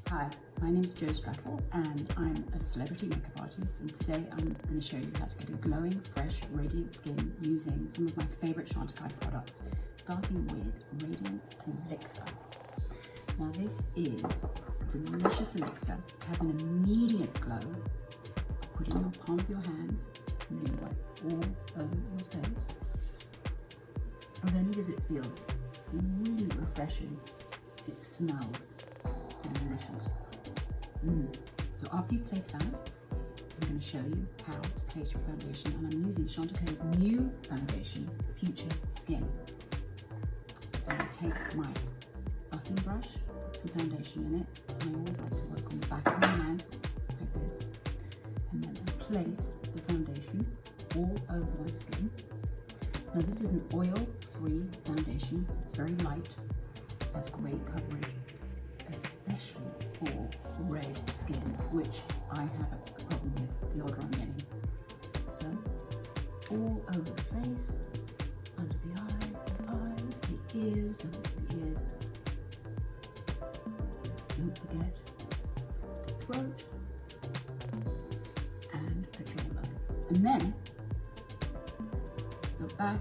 Hi, my name is Jo Strettell and I'm a celebrity makeup artist, and today I'm going to show you how to get a glowing, fresh, radiant skin using some of my favourite Chantecaille products, starting with Radiance Elixir. Now this is a delicious elixir. It has an immediate glow. Put it in the palm of your hands and then wipe all over your face. Not only does it feel really refreshing, it smells delicious. So after you've placed that, I'm going to show you how to place your foundation, and I'm using Chantecaille's new foundation, Future Skin. I'm going to take my buffing brush, put some foundation in it. I always like to work on the back of my hand, like this, and then I place the foundation all over my skin. Now this is an oil-free foundation. It's very light, has great coverage, especially for red skin, which I have a problem with the older I'm getting. So, all over the face, under the eyes, the ears, don't forget the throat, and the jawline. And then, go back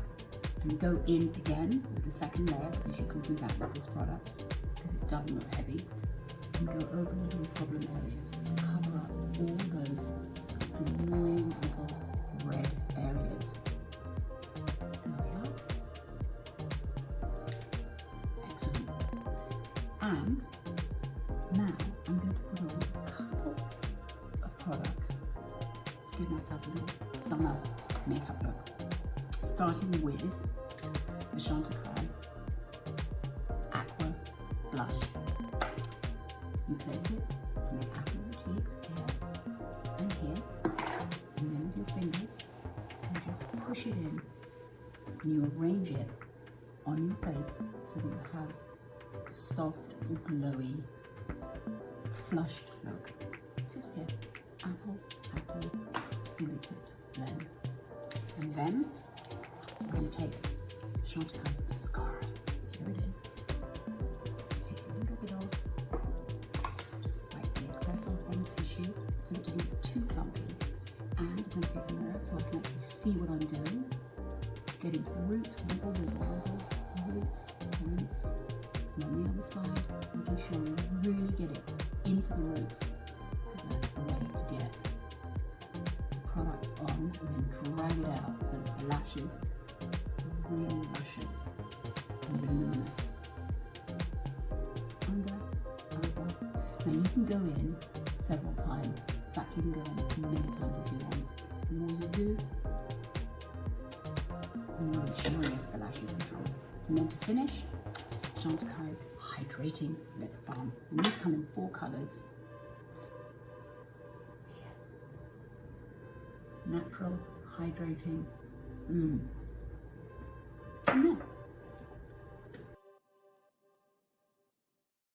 and go in again with the second layer, because you can do that with this product, because it doesn't look heavy, and go over the little problem areas to cover up all those annoying little red areas. There we are. Excellent. And now I'm going to put on a couple of products to give myself a little summer makeup look. Starting with the Chantecaille Aqua Blush. You place it on the apple of your cheeks, here and here, and then with your fingers, you just push it in, and you arrange it on your face so that you have a soft, glowy, flushed look. Just here, apple, fingertips, blend. And then I'm going to take Chantecaille's mascara. Here it is. Take a little bit off. Wipe the excess off on the tissue so it doesn't get too clumpy. And I'm going to take the mirror so I can actually see what I'm doing. Get into the roots, wiggle, roots. And on the other side, making sure you really get it into the roots, because that's the way to get the product on, and then drag it out so that the lashes are really luscious and voluminous. Under, over. Now you can go in several times. In fact, you can go in as many times as you want. The more you do, the more luxurious the lashes become. And then to finish, Chantecaille's Hydrating Lip Balm. And these come in 4 colours. Natural, hydrating, and then